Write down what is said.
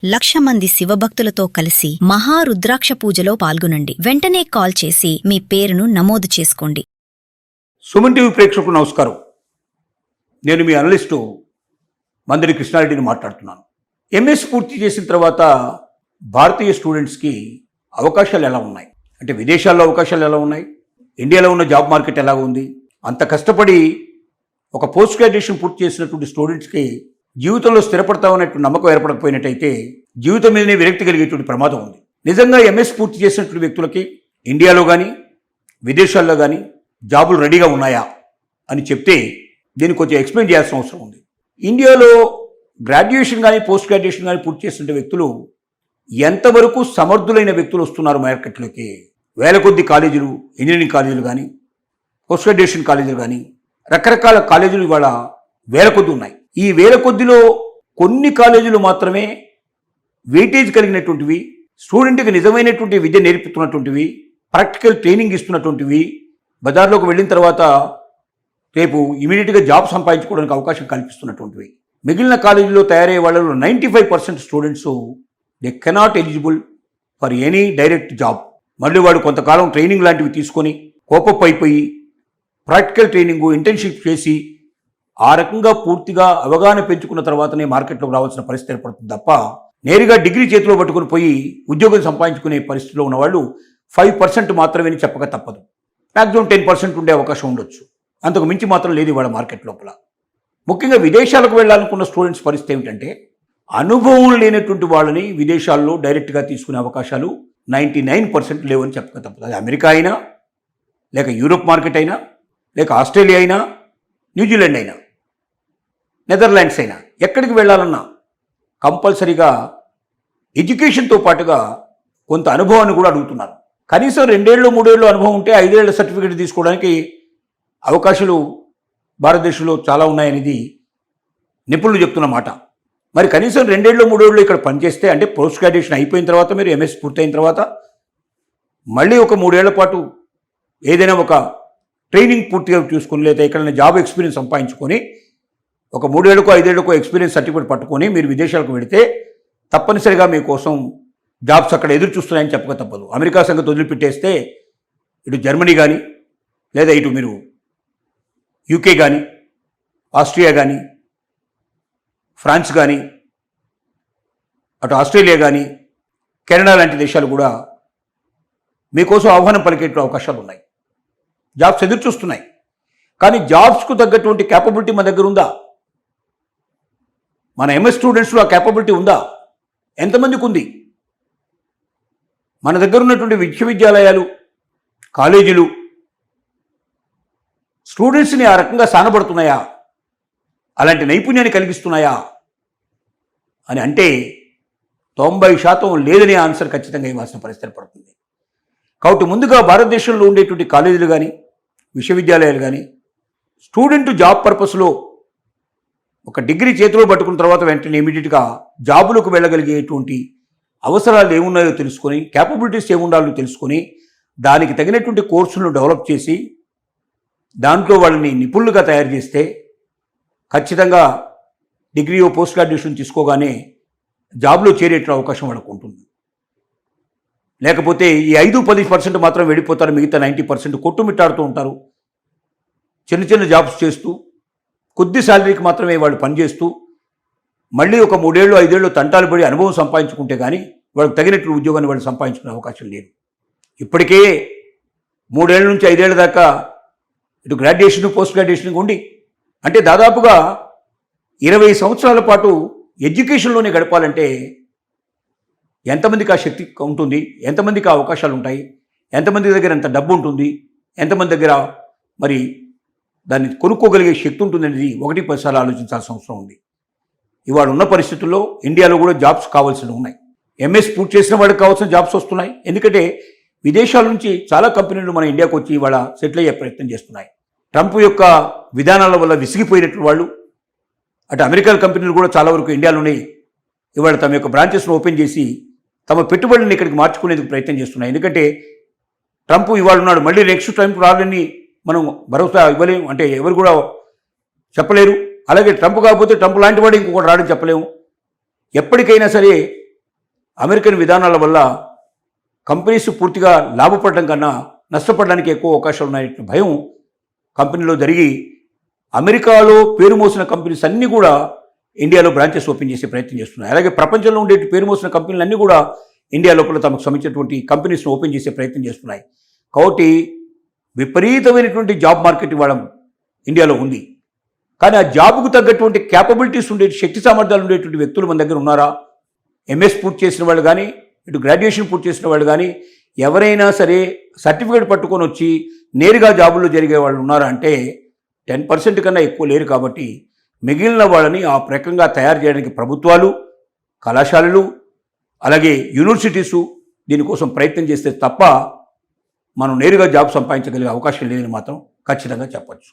1,00,000 మంది శివభక్తులతో కలిసి మహారుద్రాక్ష పూజలో పాల్గొనండి. వెంటనే కాల్ చేసి మీ పేరును నమోదు చేసుకోండి. సుమన్ టీవీ ప్రేక్షకులకు నమస్కారం. నేను మీ అనలిస్టు మందరి కృష్ణారెడ్డిని మాట్లాడుతున్నాను. ఎంఎస్ పూర్తి చేసిన తర్వాత భారతీయ స్టూడెంట్స్కి అవకాశాలు ఎలా ఉన్నాయి, అంటే విదేశాల్లో అవకాశాలు ఎలా ఉన్నాయి, ఇండియాలో ఉన్న జాబ్ మార్కెట్ ఎలా ఉంది, అంత కష్టపడి ఒక పోస్ట్ గ్రాడ్యుయేషన్ పూర్తి చేసినటువంటి స్టూడెంట్స్కి జీవితంలో స్థిరపడతామనేటువంటి నమ్మకం ఏర్పడకపోయినట్టయితే జీవితం మీదనే విరక్తి కలిగేటువంటి ప్రమాదం ఉంది. నిజంగా ఎంఎస్ పూర్తి చేసినటువంటి వ్యక్తులకి ఇండియాలో కానీ విదేశాల్లో కానీ జాబులు రెడీగా ఉన్నాయా అని చెప్తే దీన్ని కొంచెం ఎక్స్ప్లెయిన్ చేయాల్సిన అవసరం ఉంది. ఇండియాలో గ్రాడ్యుయేషన్ కానీ పోస్ట్ గ్రాడ్యుయేషన్ కానీ పూర్తి చేసిన వ్యక్తులు ఎంతవరకు సమర్థులైన వ్యక్తులు వస్తున్నారు మార్కెట్లోకి. వేల కొద్ది కాలేజీలు, ఇంజనీరింగ్ కాలేజీలు కానీ పోస్ట్ గ్రాడ్యుయేషన్ కాలేజీలు కానీ రకరకాల కాలేజీలు ఇవాళ వేల కొద్ది ఉన్నాయి. ఈ వేల కొద్దిలో కొన్ని కాలేజీలు మాత్రమే వెయిటేజ్ కలిగినటువంటివి, స్టూడెంట్కి నిజమైనటువంటి విద్య నేర్పుతున్నటువంటివి, ప్రాక్టికల్ ట్రైనింగ్ ఇస్తున్నటువంటివి, బజార్లోకి వెళ్ళిన తర్వాత రేపు ఇమీడియట్గా జాబ్ సంపాదించుకోవడానికి అవకాశం కల్పిస్తున్నటువంటివి. మిగిలిన కాలేజీలో తయారయ్యే వాళ్ళలో 95% students they cannot eligible for any direct job. మళ్ళీ వాడు కొంతకాలం ట్రైనింగ్ లాంటివి తీసుకొని కోపప్ అయిపోయి ప్రాక్టికల్ ట్రైనింగ్, ఇంటర్న్షిప్ చేసి ఆ రకంగా పూర్తిగా అవగాహన పెంచుకున్న తర్వాతనే మార్కెట్లోకి రావాల్సిన పరిస్థితి ఏర్పడుతుంది తప్ప నేరుగా డిగ్రీ చేతిలో పట్టుకుని పోయి ఉద్యోగం సంపాదించుకునే పరిస్థితిలో ఉన్న వాళ్ళు 5% మాత్రమే చెప్పక తప్పదు. మ్యాక్సిమం 10% ఉండే అవకాశం ఉండొచ్చు, అంతకు మించి మాత్రం లేదు ఇవాళ మార్కెట్ లోపల. ముఖ్యంగా విదేశాలకు వెళ్ళాలనుకున్న స్టూడెంట్స్ పరిస్థితి ఏమిటంటే అనుభవం లేనటువంటి వాళ్ళని విదేశాల్లో డైరెక్ట్గా తీసుకునే అవకాశాలు 99% లేవని చెప్పక తప్పదు. అది అమెరికా అయినా, లేక యూరోప్ మార్కెట్ అయినా, లేక ఆస్ట్రేలియా అయినా, న్యూజిలాండ్ అయినా, నెదర్లాండ్స్ అయినా, ఎక్కడికి వెళ్ళాలన్నా కంపల్సరీగా ఎడ్యుకేషన్తో పాటుగా కొంత అనుభవాన్ని కూడా అడుగుతున్నారు. కనీసం 2 ఏళ్ళు 3 ఏళ్ళు అనుభవం ఉంటే 5 ఏళ్ల సర్టిఫికేట్ తీసుకోవడానికి అవకాశాలు భారతదేశంలో చాలా ఉన్నాయనేది నిపుణులు చెప్తున్న మాట. మరి కనీసం 2 ఏళ్ళు 3 ఏళ్ళు ఇక్కడ పనిచేస్తే, అంటే పోస్ట్ గ్రాడ్యుయేషన్ అయిపోయిన తర్వాత మీరు ఎంఎస్ పూర్తయిన తర్వాత మళ్ళీ ఒక 3 ఏళ్ల పాటు ఏదైనా ఒక ట్రైనింగ్ పూర్తిగా చూసుకుని, లేదా ఎక్కడైనా జాబ్ ఎక్స్పీరియన్స్ సంపాదించుకొని ఒక 3 ఏళ్ళకో 5 ఏళ్ళకో ఎక్స్పీరియన్స్ సర్టిఫికేట్ పట్టుకొని మీరు విదేశాలకు వెళితే తప్పనిసరిగా మీకోసం జాబ్స్ అక్కడ ఎదురు చూస్తున్నాయని చెప్పక తప్పదు. అమెరికా సంగతి వదిలిపెట్టేస్తే ఇటు జర్మనీ కానీ, లేదా ఇటు మీరు యూకే కానీ, ఆస్ట్రియా కానీ, ఫ్రాన్స్ కానీ, అటు ఆస్ట్రేలియా కానీ, కెనడా లాంటి దేశాలు కూడా మీకోసం ఆహ్వానం పలికే అవకాశాలు ఉన్నాయి. జాబ్స్ ఎదురు చూస్తున్నాయి. కానీ జాబ్స్కు తగ్గటువంటి క్యాపబిలిటీ మన దగ్గర ఉందా? మన ఎంఎస్ స్టూడెంట్స్లో ఆ క్యాపబిలిటీ ఉందా? ఎంతమందికి ఉంది? మన దగ్గర ఉన్నటువంటి విశ్వవిద్యాలయాలు, కాలేజీలు స్టూడెంట్స్ని ఆ రకంగా సానబడుతున్నాయా, అలాంటి నైపుణ్యాన్ని కలిగిస్తున్నాయా అని అంటే 90% లేదనే ఆన్సర్ ఖచ్చితంగా ఇవ్వాల్సిన పరిస్థితి పడుతుంది. కాబట్టి ముందుగా భారతదేశంలో ఉండేటువంటి కాలేజీలు కానీ, విశ్వవిద్యాలయాలు కానీ స్టూడెంట్ జాబ్ పర్పస్లో ఒక డిగ్రీ చేతిలో పట్టుకున్న తర్వాత వెంటనే ఇమీడియట్గా జాబులకు వెళ్ళగలిగేటువంటి అవసరాలు ఏమున్నాయో తెలుసుకొని, క్యాపబిలిటీస్ ఏముండాలో తెలుసుకొని, దానికి తగినటువంటి కోర్సులను డెవలప్ చేసి దాంట్లో వాళ్ళని నిపుణులుగా తయారు చేస్తే ఖచ్చితంగా డిగ్రీ పోస్ట్ గ్రాడ్యుయేషన్ తీసుకోగానే జాబ్లో చేరేట అవకాశం వాళ్ళకు ఉంటుంది. లేకపోతే ఈ 5-10% మాత్రం వెళ్ళిపోతారు, మిగతా 90% కొట్టుమిట్టాడుతూ ఉంటారు. చిన్న చిన్న జాబ్స్ చేస్తూ కొద్ది శాలరీకి మాత్రమే వాళ్ళు పనిచేస్తూ మళ్ళీ ఒక 3 ఏళ్ళు 5 ఏళ్ళు తంటాలు పడి అనుభవం సంపాదించుకుంటే కానీ వాళ్ళకి తగినట్టు ఉద్యోగాన్ని వాళ్ళు సంపాదించుకునే అవకాశం లేదు. ఇప్పటికే 3 ఏళ్ళ నుంచి 5 ఏళ్ళ దాకా ఇటు గ్రాడ్యుయేషన్ పోస్ట్ గ్రాడ్యుయేషన్ ఉండి, అంటే దాదాపుగా 20 సంవత్సరాల పాటు ఎడ్యుకేషన్లోనే గడపాలంటే ఎంతమందికి ఆ శక్తి ఉంటుంది, ఎంతమందికి ఆ అవకాశాలు ఉంటాయి, ఎంతమంది దగ్గర ఎంత డబ్బు ఉంటుంది, ఎంతమంది దగ్గర మరి దాన్ని కొనుక్కోగలిగే శక్తి ఉంటుంది అనేది 1-10 సార్లు ఆలోచించాల్సిన అవసరం ఉంది. ఇవాళ ఉన్న పరిస్థితుల్లో ఇండియాలో కూడా జాబ్స్ కావాల్సినవి ఉన్నాయి. ఎంఎస్ పూర్తి చేసిన వాళ్ళకి కావాల్సిన జాబ్స్ వస్తున్నాయి. ఎందుకంటే విదేశాల నుంచి చాలా కంపెనీలు మన ఇండియాకు వచ్చి ఇవాళ సెటిల్ అయ్యే ప్రయత్నం చేస్తున్నాయి. ట్రంప్ యొక్క విధానాల వల్ల విసిగిపోయినట్టు వాళ్ళు, అటు అమెరికన్ కంపెనీలు కూడా చాలా వరకు ఇండియాలోనే ఇవాళ తమ యొక్క బ్రాంచెస్ను ఓపెన్ చేసి తమ పెట్టుబడులను ఇక్కడికి మార్చుకునేందుకు ప్రయత్నం చేస్తున్నాయి. ఎందుకంటే ట్రంప్ ఇవాళ ఉన్నాడు, మళ్ళీ నెక్స్ట్ ట్రంప్ రావాలని మనం భరోసా ఇవ్వలేము, అంటే ఎవరు కూడా చెప్పలేరు. అలాగే ట్రంప్ కాకపోతే ట్రంప్ లాంటి వాడు ఇంకొకటి రాడని చెప్పలేము. ఎప్పటికైనా సరే అమెరికన్ విధానాల వల్ల కంపెనీస్ పూర్తిగా లాభపడడం కన్నా నష్టపడడానికి ఎక్కువ అవకాశాలు ఉన్నాయనే భయం కంపెనీలో జరిగి అమెరికాలో పేరు మోసిన కంపెనీస్ అన్నీ కూడా ఇండియాలో బ్రాంచెస్ ఓపెన్ చేసే ప్రయత్నం చేస్తున్నాయి. అలాగే ప్రపంచంలో ఉండే పేరు మోసిన కంపెనీలు అన్నీ కూడా ఇండియా లోపల తమకు సంబంధించినటువంటి కంపెనీస్ను ఓపెన్ చేసే ప్రయత్నం చేస్తున్నాయి. కాబట్టి విపరీతమైనటువంటి జాబ్ మార్కెట్ ఇవాళ ఇండియాలో ఉంది. కానీ ఆ జాబ్కు తగ్గటువంటి క్యాపబిలిటీస్ ఉండే శక్తి సామర్థ్యాలు ఉండేటువంటి వ్యక్తులు మన దగ్గర ఉన్నారా? ఎంఎస్ పూర్తి చేసిన వాళ్ళు కానీ, ఇటు గ్రాడ్యుయేషన్ పూర్తి చేసిన వాళ్ళు కానీ ఎవరైనా సరే సర్టిఫికేట్ పట్టుకొని వచ్చి నేరుగా జాబుల్లో జరిగే వాళ్ళు ఉన్నారా అంటే 10% కన్నా ఎక్కువ లేరు. కాబట్టి మిగిలిన వాళ్ళని ఆ రకంగా తయారు చేయడానికి ప్రభుత్వాలు, కళాశాలలు, అలాగే యూనివర్సిటీసు దీనికోసం ప్రయత్నం చేస్తే తప్ప మనం నేరుగా జాబ్ సంపాదించగలిగే అవకాశం లేదని మాత్రం ఖచ్చితంగా చెప్పచ్చు.